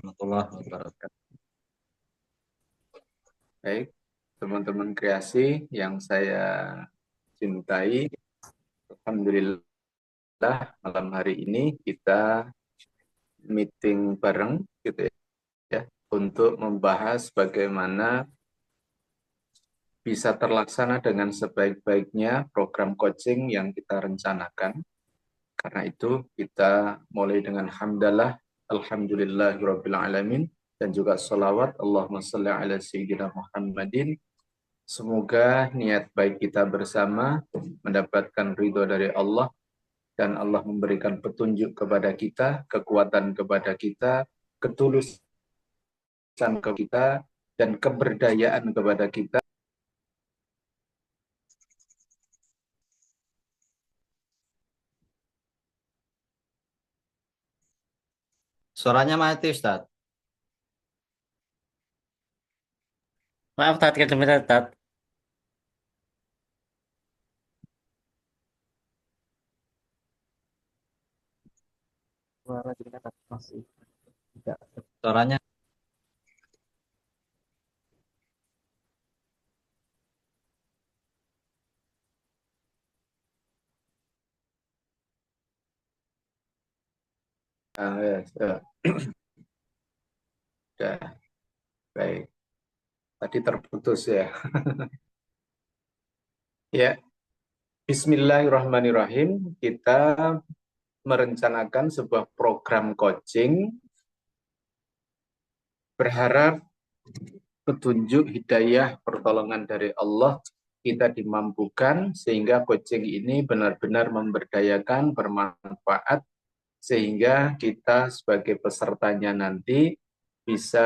warahmatullahi wabarakatuh. Baik, teman-teman kreasi yang saya cintai, Alhamdulillah malam hari ini kita meeting bareng gitu ya, untuk membahas bagaimana bisa terlaksana dengan sebaik-baiknya program coaching yang kita rencanakan. Karena itu kita mulai dengan hamdalah, alhamdulillahirabbil alamin, dan juga salawat Allahumma shalli ala sayyidina Muhammadin. Semoga niat baik kita bersama mendapatkan ridho dari Allah dan Allah memberikan petunjuk kepada kita, kekuatan kepada kita, ketulusan ke kita, dan keberdayaan kepada kita. Suaranya mati, Ustaz. Maaf, Tat, sebentar, Tat. Suara kita masih tidak. Suaranya. Ya, baik. Tadi terputus ya. Ya, Bismillahirrahmanirrahim. Kita merencanakan sebuah program coaching, berharap petunjuk, hidayah, pertolongan dari Allah kita dimampukan sehingga coaching ini benar-benar memberdayakan, bermanfaat, sehingga kita sebagai pesertanya nanti bisa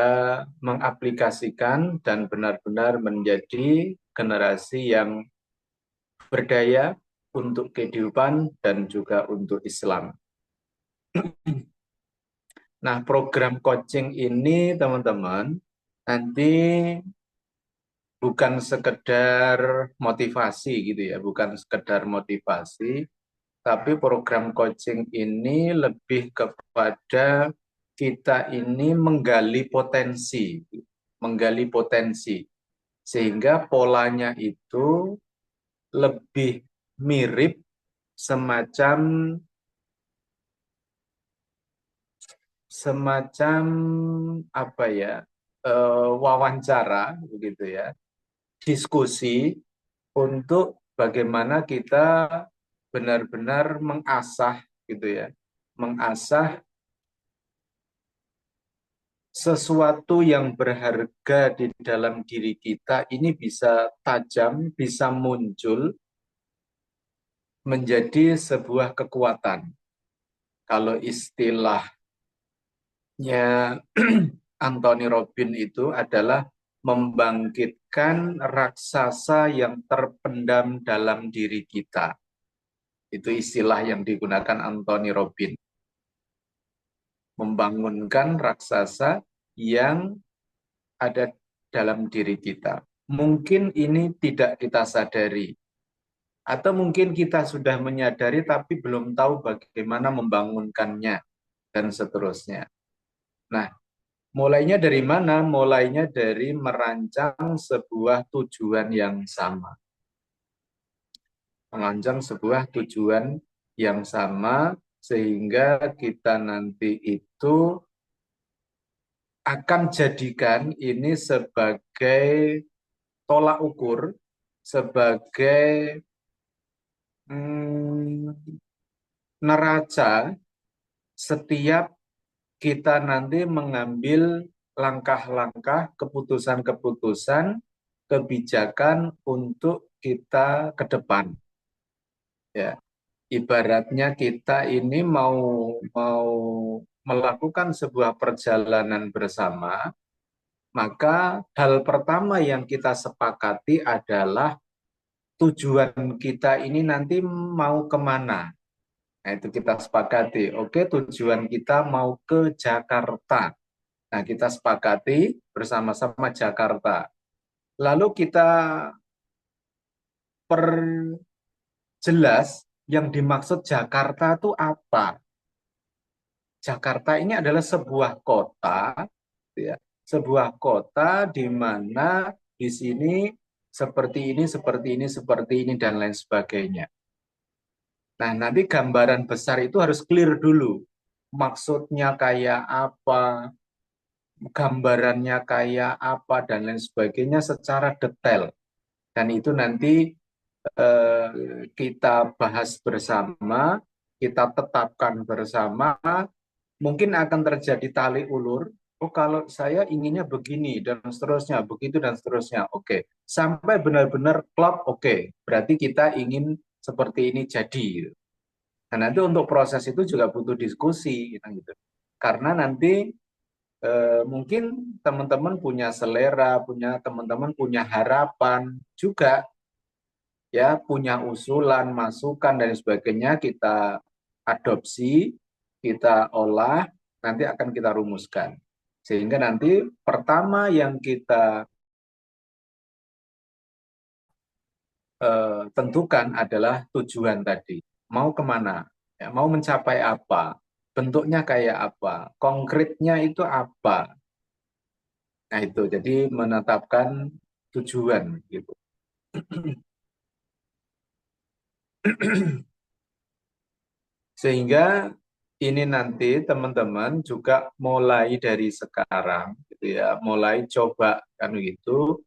mengaplikasikan dan benar-benar menjadi generasi yang berdaya untuk kehidupan dan juga untuk Islam. Nah, program coaching ini teman-teman nanti bukan sekedar motivasi gitu ya, bukan sekedar motivasi, tapi program coaching ini lebih kepada kita ini menggali potensi, sehingga polanya itu lebih mirip semacam apa ya, wawancara begitu ya, diskusi untuk bagaimana kita benar-benar mengasah gitu ya, mengasah sesuatu yang berharga di dalam diri kita ini bisa tajam, bisa muncul menjadi sebuah kekuatan. Kalau istilahnya Anthony Robbins itu adalah membangkitkan raksasa yang terpendam dalam diri kita. Itu istilah yang digunakan Anthony Robbins. Membangunkan raksasa yang ada dalam diri kita. Mungkin ini tidak kita sadari. Atau mungkin kita sudah menyadari tapi belum tahu bagaimana membangunkannya dan seterusnya. Nah, mulainya dari mana? Mulainya dari merancang sebuah tujuan yang sama. Merancang sebuah tujuan yang sama sehingga kita nanti itu akan jadikan ini sebagai tolak ukur, sebagai neraca setiap kita nanti mengambil langkah-langkah, keputusan-keputusan, kebijakan untuk kita ke depan. Ya, ibaratnya kita ini mau melakukan sebuah perjalanan bersama, maka hal pertama yang kita sepakati adalah tujuan kita ini nanti mau kemana. Nah, itu kita sepakati. Oke, tujuan kita mau ke Jakarta. Nah, kita sepakati bersama-sama Jakarta. Lalu kita perjelas yang dimaksud Jakarta itu apa. Jakarta ini adalah sebuah kota sebuah kota di mana di sini seperti ini, seperti ini, seperti ini, dan lain sebagainya. Nah, nanti gambaran besar itu harus clear dulu. Maksudnya kayak apa, gambarannya kayak apa, dan lain sebagainya secara detail. Dan itu nanti kita bahas bersama, kita tetapkan bersama, mungkin akan terjadi tali ulur. Oh, kalau saya inginnya begini dan seterusnya, begitu dan seterusnya. Oke, sampai benar-benar klop. Oke, berarti kita ingin seperti ini jadi. Nah, nanti untuk proses itu juga butuh diskusi, gitu. Karena nanti mungkin teman-teman punya selera, teman-teman punya harapan juga, ya, punya usulan, masukan dan sebagainya, kita adopsi, kita olah, nanti akan kita rumuskan. Sehingga nanti pertama yang kita tentukan adalah tujuan tadi. Mau kemana? Ya, mau mencapai apa? Bentuknya kayak apa? Konkretnya itu apa? Nah itu, jadi menetapkan tujuan gitu. Sehingga ini nanti teman-teman juga mulai dari sekarang gitu ya, mulai coba kan gitu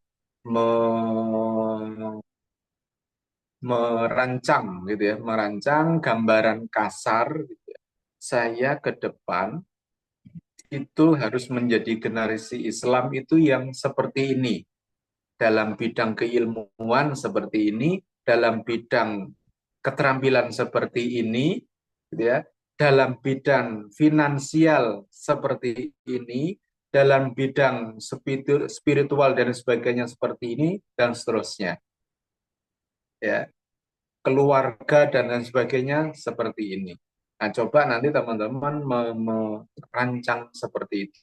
merancang gitu ya, merancang gambaran kasar gitu ya. Saya ke depan itu harus menjadi generasi Islam itu yang seperti ini. Dalam bidang keilmuan seperti ini, dalam bidang keterampilan seperti ini, gitu ya, dalam bidang finansial seperti ini, dalam bidang spiritual dan sebagainya seperti ini, dan seterusnya. Ya, keluarga dan lain sebagainya seperti ini. Nah, coba nanti teman-teman merancang seperti itu.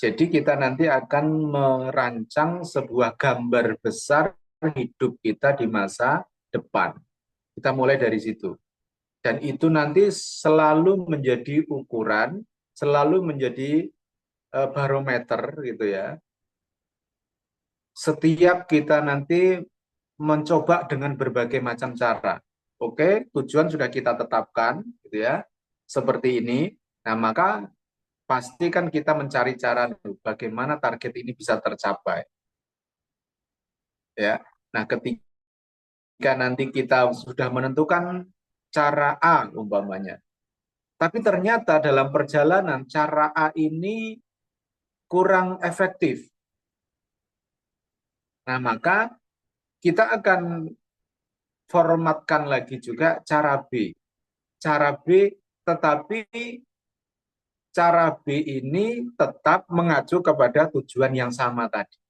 Jadi kita nanti akan merancang sebuah gambar besar hidup kita di masa depan. Kita mulai dari situ. Dan itu nanti selalu menjadi ukuran, selalu menjadi barometer gitu ya. Setiap kita nanti mencoba dengan berbagai macam cara. Oke, tujuan sudah kita tetapkan gitu ya. Seperti ini. Nah, maka pastikan kita mencari cara bagaimana target ini bisa tercapai. Ya. Nah, ketika nanti kita sudah menentukan cara A umpamanya, tapi ternyata dalam perjalanan cara A ini kurang efektif. Nah, maka kita akan formatkan lagi juga cara B. Cara B, tetapi cara B ini tetap mengacu kepada tujuan yang sama tadi.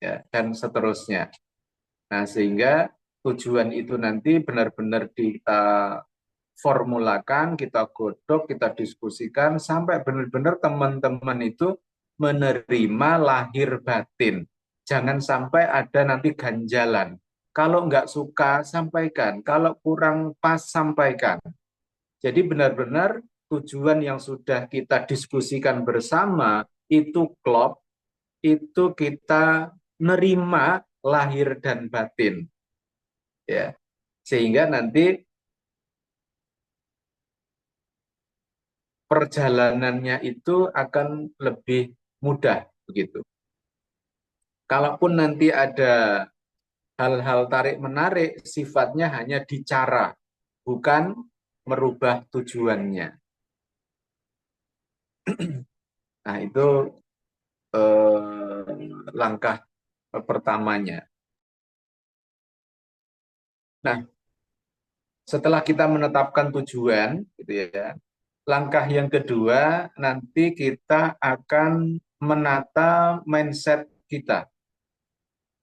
Ya, dan seterusnya. Nah, sehingga tujuan itu nanti benar-benar kita formulakan, kita godok, kita diskusikan, sampai benar-benar teman-teman itu menerima lahir batin. Jangan sampai ada nanti ganjalan. Kalau nggak suka, sampaikan. Kalau kurang pas, sampaikan. Jadi benar-benar tujuan yang sudah kita diskusikan bersama itu klop, itu kita nerima lahir dan batin. Ya. Sehingga nanti perjalanannya itu akan lebih mudah begitu. Kalaupun nanti ada hal-hal tarik-menarik, sifatnya hanya di cara, bukan merubah tujuannya. Nah, itu langkah pertamanya. Nah, setelah kita menetapkan tujuan, gitu ya, langkah yang kedua nanti kita akan menata mindset kita.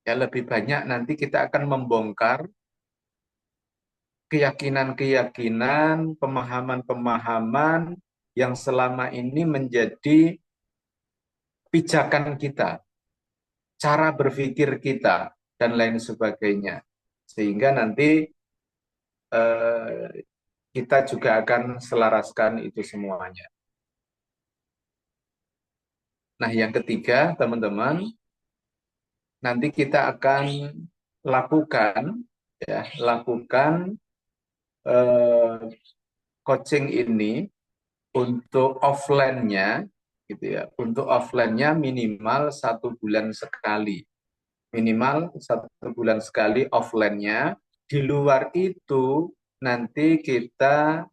Ya, lebih banyak nanti kita akan membongkar keyakinan-keyakinan, pemahaman-pemahaman yang selama ini menjadi pijakan kita, cara berpikir kita, dan lain sebagainya. Sehingga nanti kita juga akan selaraskan itu semuanya. Nah, yang ketiga, teman-teman, nanti kita akan lakukan eh, coaching ini untuk offline-nya, gitu ya. Untuk offline-nya minimal 1 bulan sekali, offline-nya. Di luar itu nanti kita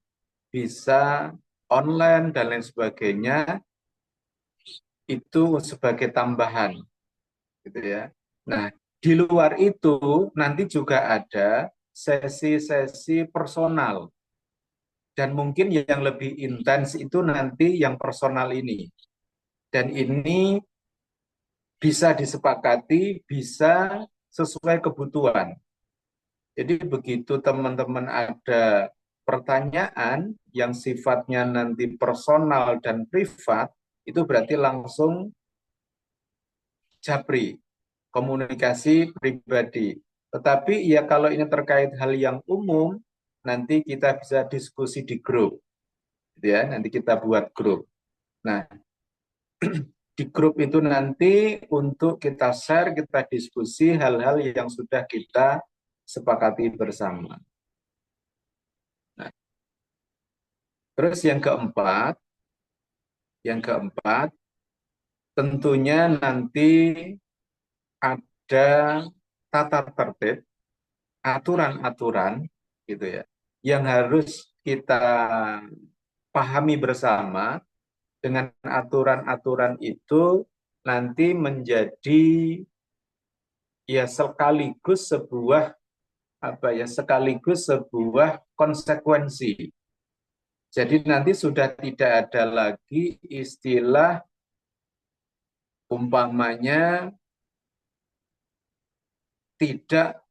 bisa online dan lain sebagainya, itu sebagai tambahan, gitu ya. Nah, di luar itu nanti juga ada sesi-sesi personal, dan mungkin yang lebih intens itu nanti yang personal ini. Dan ini bisa disepakati, bisa sesuai kebutuhan. Jadi begitu teman-teman ada pertanyaan yang sifatnya nanti personal dan privat, itu berarti langsung japri, komunikasi pribadi. Tetapi ya kalau ini terkait hal yang umum, nanti kita bisa diskusi di grup, gitu ya. Nanti kita buat grup. Nah, di grup itu nanti untuk kita share, kita diskusi hal-hal yang sudah kita sepakati bersama. Nah, terus yang keempat, tentunya nanti ada tata tertib, aturan-aturan, gitu ya, yang harus kita pahami bersama. Dengan aturan-aturan itu nanti menjadi ya sekaligus sebuah konsekuensi. Jadi nanti sudah tidak ada lagi istilah umpamanya tidak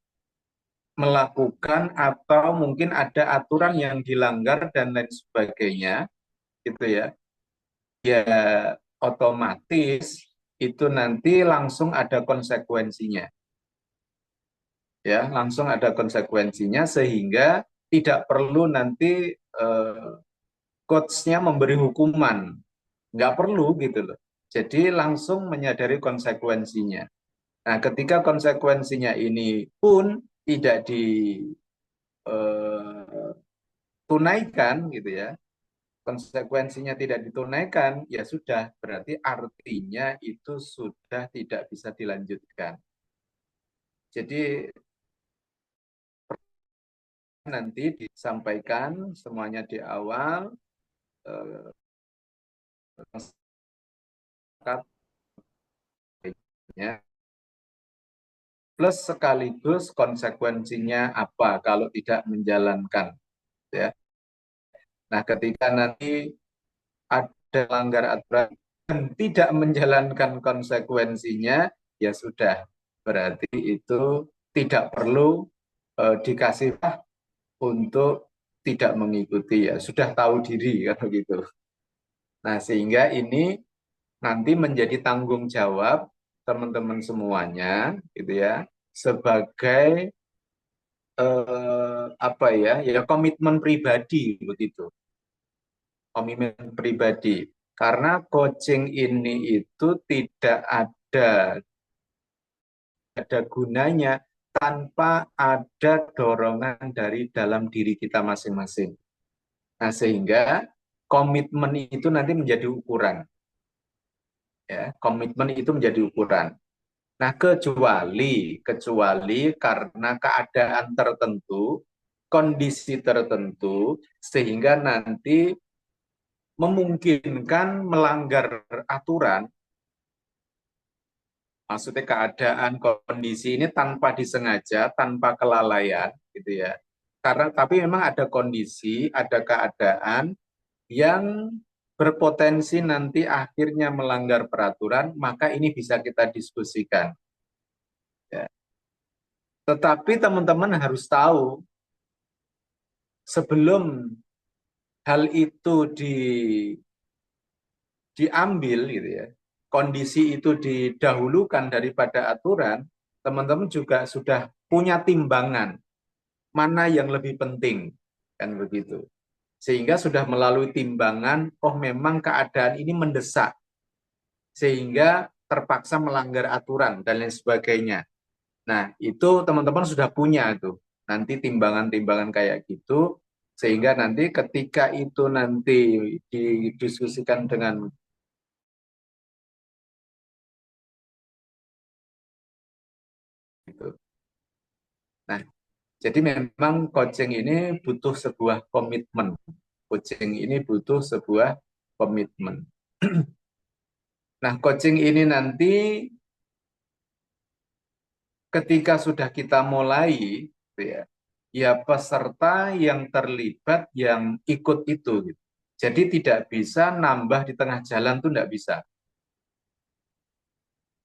melakukan atau mungkin ada aturan yang dilanggar dan lain sebagainya, gitu ya. Ya otomatis itu nanti langsung ada konsekuensinya. Ya, langsung ada konsekuensinya sehingga tidak perlu nanti coach-nya memberi hukuman. Nggak perlu gitu loh. Jadi langsung menyadari konsekuensinya. Nah, ketika konsekuensinya ini pun tidak ditunaikan gitu ya, konsekuensinya tidak ditunaikan, ya sudah, berarti artinya itu sudah tidak bisa dilanjutkan. Jadi nanti disampaikan semuanya di awal, plus sekaligus konsekuensinya apa kalau tidak menjalankan, ya. Nah, ketika nanti ada langgar aturan dan tidak menjalankan konsekuensinya, ya sudah, berarti itu tidak perlu dikasih untuk tidak mengikuti, ya sudah tahu diri kan begitu. Nah, sehingga ini nanti menjadi tanggung jawab teman-teman semuanya, gitu ya, sebagai komitmen pribadi begitu, komitmen pribadi. Karena coaching ini itu tidak ada gunanya tanpa ada dorongan dari dalam diri kita masing-masing. Nah, sehingga komitmen itu nanti menjadi ukuran. Ya, komitmen itu menjadi ukuran. Nah, kecuali karena keadaan tertentu, kondisi tertentu, sehingga nanti memungkinkan melanggar aturan, maksudnya keadaan kondisi ini tanpa disengaja, tanpa kelalaian, gitu ya. Tapi memang ada kondisi, ada keadaan yang berpotensi nanti akhirnya melanggar peraturan, maka ini bisa kita diskusikan. Ya. Tetapi teman-teman harus tahu, sebelum hal itu diambil, gitu ya, kondisi itu didahulukan daripada aturan, teman-teman juga sudah punya timbangan mana yang lebih penting, kan begitu. Sehingga sudah melalui timbangan, oh memang keadaan ini mendesak, sehingga terpaksa melanggar aturan dan lain sebagainya. Nah, itu teman-teman sudah punya tuh. Nanti timbangan-timbangan kayak gitu, sehingga nanti ketika itu nanti didiskusikan dengan itu. Nah, jadi memang coaching ini butuh sebuah komitmen. Coaching ini butuh sebuah komitmen. Nah, coaching ini nanti ketika sudah kita mulai, gitu ya, ya peserta yang terlibat yang ikut itu. Gitu. Jadi tidak bisa nambah di tengah jalan tuh tidak bisa.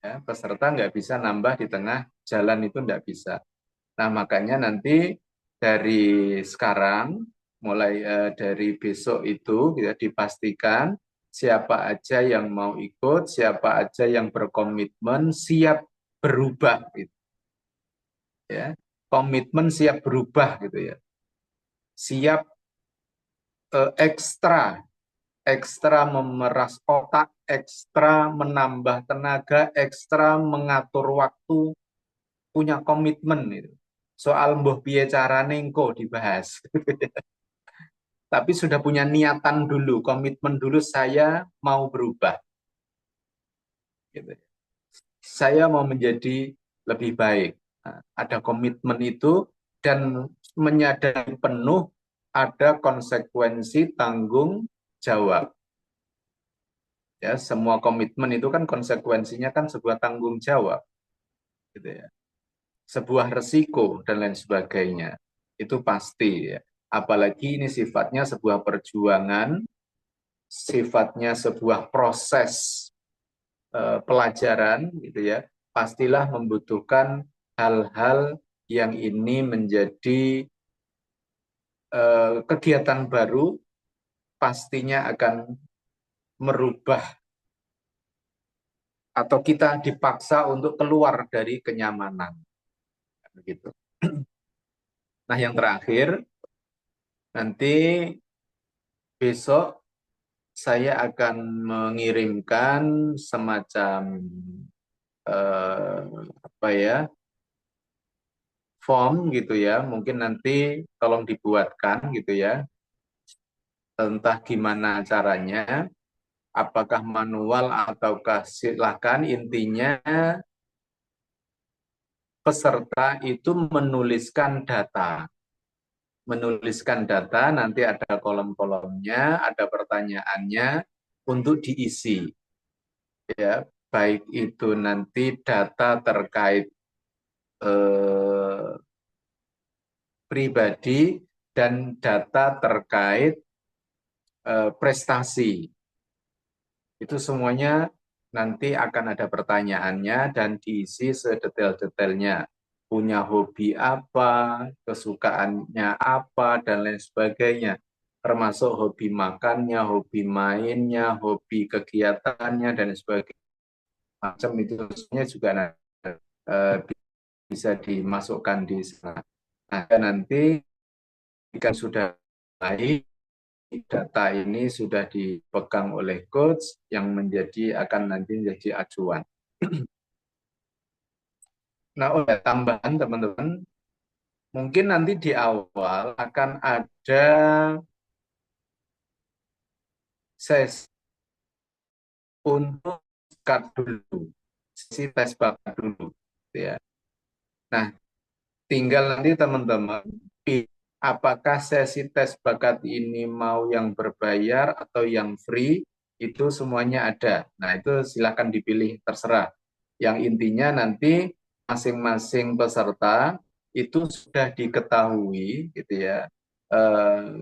Ya, peserta nggak bisa nambah di tengah jalan itu tidak bisa. Nah makanya nanti dari sekarang, mulai dari besok itu ya, dipastikan siapa aja yang mau ikut, siapa aja yang berkomitmen, siap berubah. Gitu. Ya. Komitmen siap berubah gitu ya. Siap ekstra memeras otak, ekstra menambah tenaga, ekstra mengatur waktu, punya komitmen itu. Soal mbuh piye carane engko dibahas. Tapi sudah punya niatan dulu, komitmen dulu saya mau berubah. Gitu. Saya mau menjadi lebih baik. Nah, ada komitmen itu dan menyadari penuh ada konsekuensi tanggung jawab. Ya, semua komitmen itu kan konsekuensinya kan sebuah tanggung jawab. Gitu ya. Sebuah resiko dan lain sebagainya. Itu pasti ya. Apalagi ini sifatnya sebuah perjuangan, sifatnya sebuah proses pelajaran gitu ya. Pastilah membutuhkan hal-hal yang ini menjadi kegiatan baru, pastinya akan merubah atau kita dipaksa untuk keluar dari kenyamanan. Begitu. Nah, yang terakhir, nanti besok saya akan mengirimkan semacam apa ya, form gitu ya, mungkin nanti tolong dibuatkan gitu ya, entah gimana caranya, apakah manual ataukah silakan, intinya peserta itu menuliskan data. Menuliskan data, nanti ada kolom-kolomnya, ada pertanyaannya untuk diisi. Ya, baik itu nanti data terkait pribadi dan data terkait prestasi. Itu semuanya nanti akan ada pertanyaannya dan diisi sedetail-detailnya. Punya hobi apa, kesukaannya apa, dan lain sebagainya. Termasuk hobi makannya, hobi mainnya, hobi kegiatannya, dan sebagainya. Macam itu semuanya juga bisa dimasukkan di sana. Nah, nanti jika sudah baik, data ini sudah dipegang oleh coach yang akan nanti menjadi acuan. Nah, oleh tambahan teman-teman, mungkin nanti di awal akan ada sesi untuk bakat dulu, sesi tes bakat dulu, ya. Nah, tinggal nanti teman-teman apakah sesi tes bakat ini mau yang berbayar atau yang free, itu semuanya ada. Nah, itu silakan dipilih, terserah. Yang intinya nanti masing-masing peserta itu sudah diketahui gitu ya,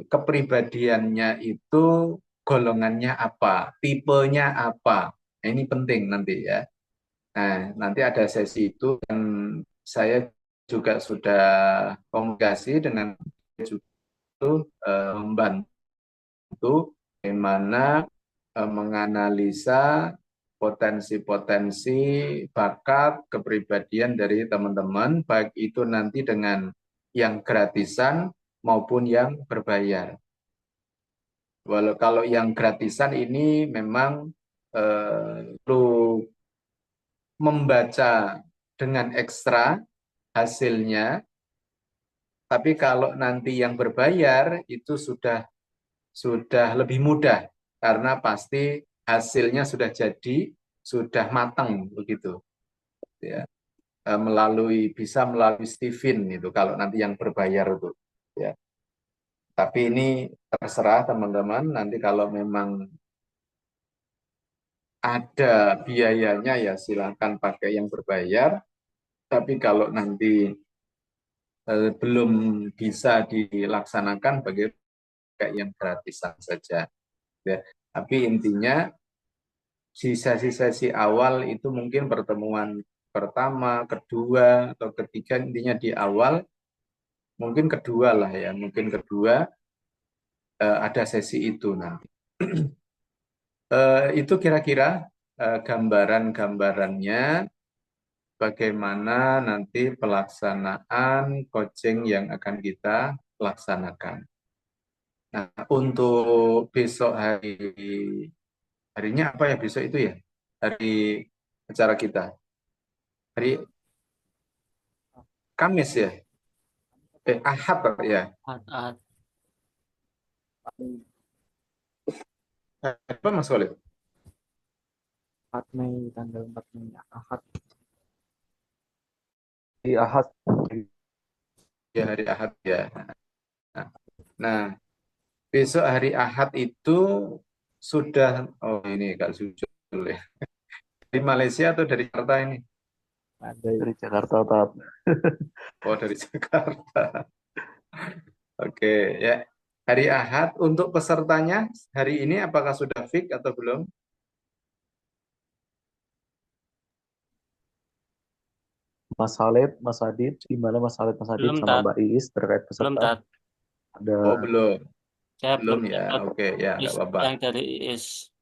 kepribadiannya itu golongannya apa, tipenya apa. Nah, ini penting nanti ya. Nah, nanti ada sesi itu dan saya juga sudah komunikasi dengan itu membantu bagaimana menganalisa potensi-potensi bakat kepribadian dari teman-teman, baik itu nanti dengan yang gratisan maupun yang berbayar. Walau kalau yang gratisan ini memang perlu membaca dengan ekstra hasilnya, tapi kalau nanti yang berbayar itu sudah lebih mudah karena pasti hasilnya sudah jadi, sudah matang begitu ya. Bisa melalui Steven itu kalau nanti yang berbayar itu ya. Tapi ini terserah teman-teman, nanti kalau memang ada biayanya ya silakan pakai yang berbayar. Tapi kalau nanti belum bisa dilaksanakan pakai yang gratisan saja ya. Tapi intinya di sesi-sesi awal itu mungkin pertemuan pertama, kedua, atau ketiga, intinya di awal, mungkin kedua lah ya, mungkin kedua ada sesi itu nanti. Itu kira-kira gambaran-gambarannya bagaimana nanti pelaksanaan coaching yang akan kita laksanakan. Nah, untuk besok harinya apa ya besok itu ya? Hari acara kita. Hari Kamis ya? Ahad ya? Ahad. Apa Mas Khalid? 4 Mei, tanggal 4 Mei, Ahad. Di Ahad. Ya, hari Ahad ya. Nah, besok hari Ahad itu sudah, oh ini Kak Sujul ya. Dari Malaysia atau dari Jakarta ini? Dari Jakarta, Tat. Oh, dari Jakarta. Oke, ya. Hari Ahad untuk pesertanya hari ini apakah sudah fix atau belum? Mas Khalid, Mas Adit, gimana Mas Khalid, Mas Adit Belum, sama Tat. Mbak Iis terkait Belum, peserta? Tat. Ada Oh, belum. Saya Belum belum ya. dapat Oke, ya, nggak list apa-apa. yang dari IIS.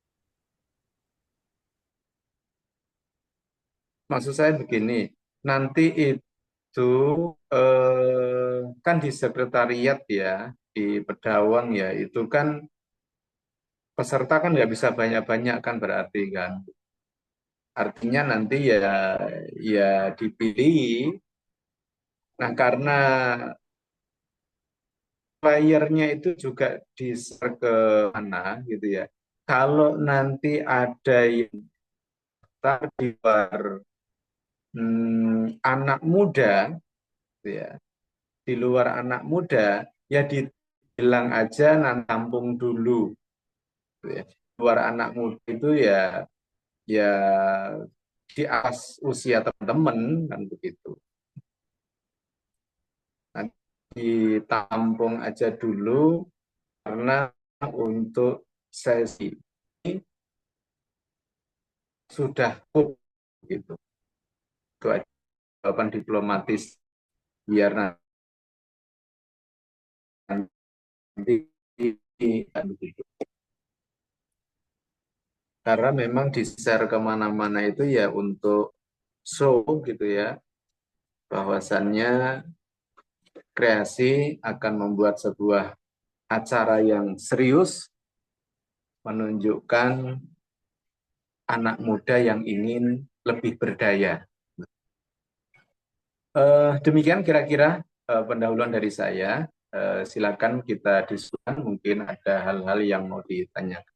Maksud saya begini, nanti itu kan di sekretariat ya, di Pedawang ya, itu kan peserta kan nggak bisa banyak-banyak kan berarti kan. Artinya nanti ya dipilih. Nah, karena playernya itu juga di-share ke mana gitu ya. Kalau nanti ada yang di luar anak muda, gitu ya, di luar anak muda, ya dibilang aja nanti tampung dulu. Gitu ya. Luar anak muda itu ya di atas usia teman-teman kan begitu. Nanti ditampung aja dulu karena untuk sesi ini sudah full gitu. Itu aja jawaban diplomatis biar nanti kan begitu. Karena memang di-share kemana-mana itu ya untuk show gitu ya, bahwasannya kreasi akan membuat sebuah acara yang serius, menunjukkan anak muda yang ingin lebih berdaya. Demikian kira-kira pendahuluan dari saya. Silakan kita diskusikan, mungkin ada hal-hal yang mau ditanyakan.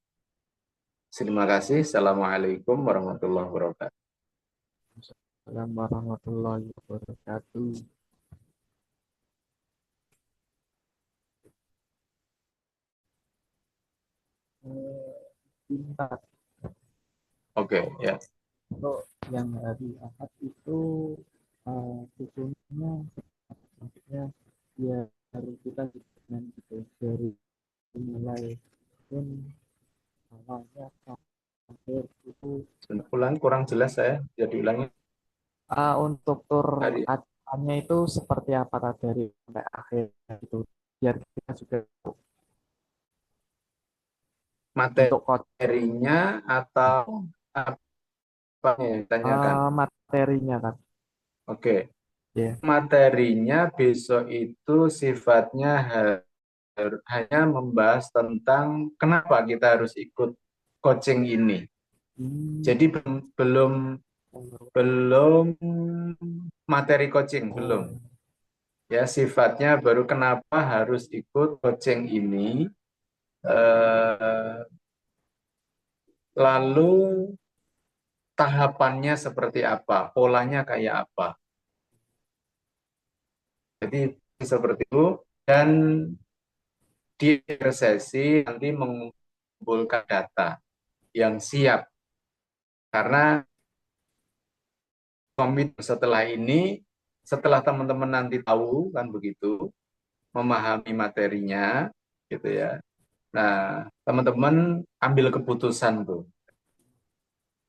Terima kasih. Assalamualaikum warahmatullahi wabarakatuh. Assalamualaikum warahmatullahi wabarakatuh. Pintar. Oke, ya. Untuk yang hari Ahad itu tujuannya maksudnya ya harus kita dengan gitu dari mulai pun awalnya akhir itu Ulang kurang jelas saya. Jadi ulangi. untuk tur Hari acaranya itu seperti apa Kak, dari sampai akhir itu biar kita juga tahu. Untuk materinya atau apa yang ditanyakan? materinya kan. Oke. Ya. Materinya besok itu sifatnya hanya membahas tentang kenapa kita harus ikut coaching ini. Jadi belum Belum materi coaching, belum. Ya, sifatnya baru kenapa harus ikut coaching ini. Lalu tahapannya seperti apa, polanya kayak apa. Jadi seperti itu, dan di sesi nanti mengumpulkan data yang siap. Karena komitmen setelah ini, setelah teman-teman nanti tahu, kan begitu, memahami materinya, gitu ya. Nah, teman-teman ambil keputusan tuh.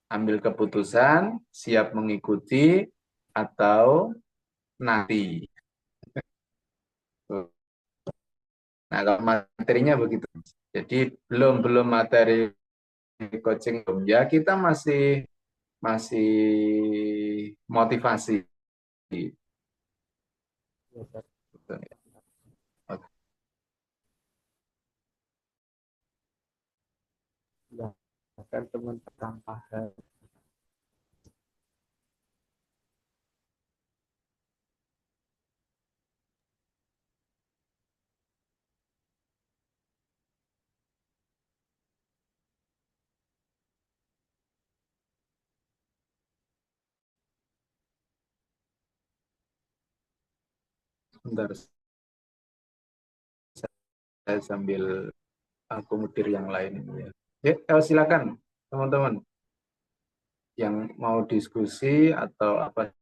Ambil keputusan, siap mengikuti, atau nanti. Nah, kalau materinya begitu. Jadi belum materi coaching, ya kita masih motivasi. Ya, kan teman tentang paham. Bentar, saya sambil akomodir yang lain. Ya, silakan teman-teman yang mau diskusi atau apa